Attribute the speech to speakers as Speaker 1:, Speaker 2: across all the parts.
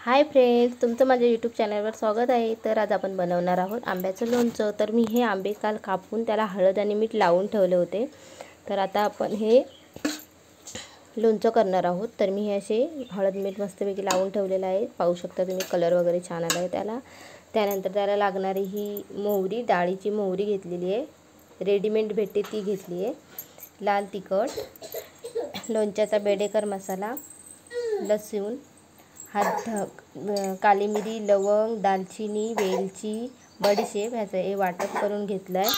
Speaker 1: Hi friends, तुमचं माझ्या YouTube चॅनलवर स्वागत आहे। तर आज आपण बनवणार आहोत आंब्याचं लोणचं। तर मी हे आंबे काल कापून त्याला हळद आणि मीठ लावून ठेवले होते। तर आता आपण हे लोणचं करणार आहोत। तर मी हे असे हळद मीठ मस्तपैकी लावून ठेवलेलं आहे। पाहू शकता तुम्ही, कलर वगैरे छान आला आहे त्याला। त्यानंतर त्याला लागणारी ही मोहरी, डाळीची मोहरी घेतलेली आहे, रेडीमेड भेटते ती घेतली आहे, लाल तिखट, लोणच्याचा बेडेकर मसाला, लसूण, काली मिरी, लवंग, दालचिनी, वेलची, बडीशेप ह्याचं हे वाटप करून घेतलं आहे।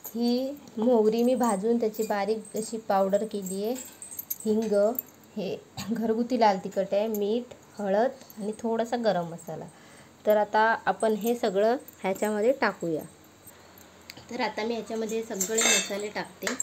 Speaker 1: ही मोहरी मी भाजून त्याची बारीक अशी पावडर केली आहे। हिंग, हे घरगुती लाल तिखट आहे, मीठ, हळद आणि थोडासा गरम मसाला। तर आता आपण हे सगळं ह्याच्यामध्ये टाकूया। तर आता मी ह्याच्यामध्ये सगळे मसाले टाकते।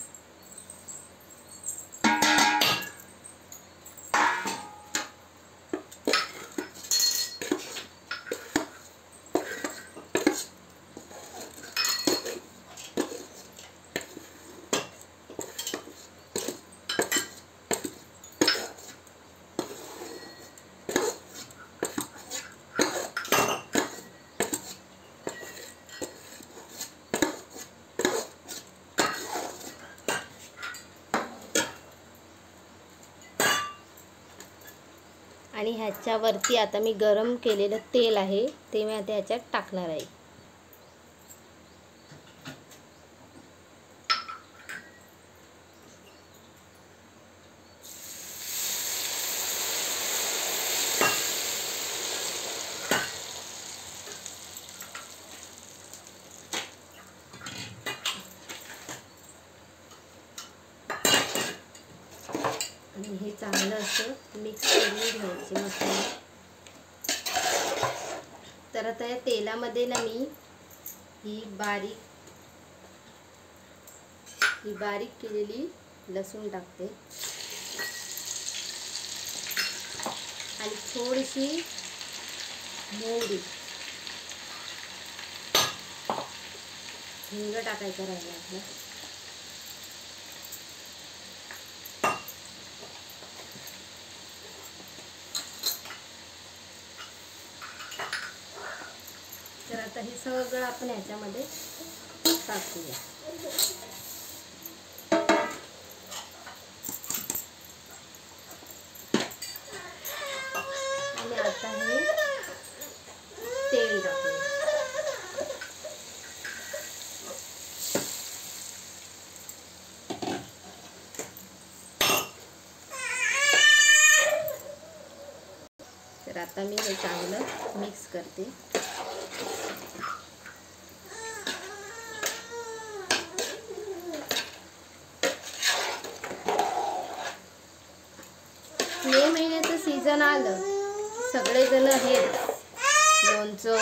Speaker 1: आणि ह्याच्यावरती आता मी गरम केलेलं तेल आहे ते मी आता ह्याच्यात टाकणार आहे। आणि हे चांगलं असं मिक्स करून घ्यायचे मसाले। तर आता या तेलामध्ये ना मी ही बारीक केलेली लसूण टाकते आणि थोडीशी मोहरी, हिंग टाकायचं राहिलं आपलं। तर आता हे सगळं आपण ह्याच्यामध्ये टाकूया। आणि आता हे तेल टाकूया। तर आता मी हे चांगलं मिक्स करते। मे महिन्याचं सीझन आलं, सगळेजण हे लोणचं,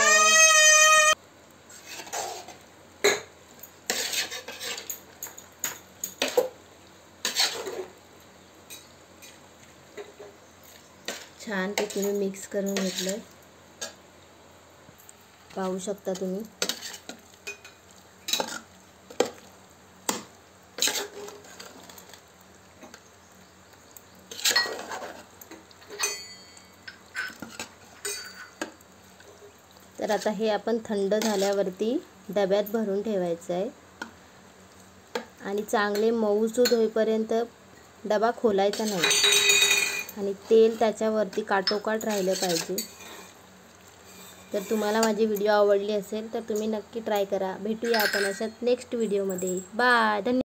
Speaker 1: छानपैकी मी मिक्स करून घेतलं, पाहू शकता तुम्ही। तर आता हे आपण थंड झाल्यावरती डब्यात भरून ठेवायचं आहे आणि चांगले मऊसूद होईपर्यंत डबा खोलायचा नाही आणि तेल त्याच्यावरती काटोकाट राहिलं पाहिजे। तर तुम्हाला माझी व्हिडिओ आवडली असेल तर तुम्ही नक्की ट्राय करा। भेटूया आपण अशाच नेक्स्ट व्हिडिओमध्ये। बाय, धन्यवाद।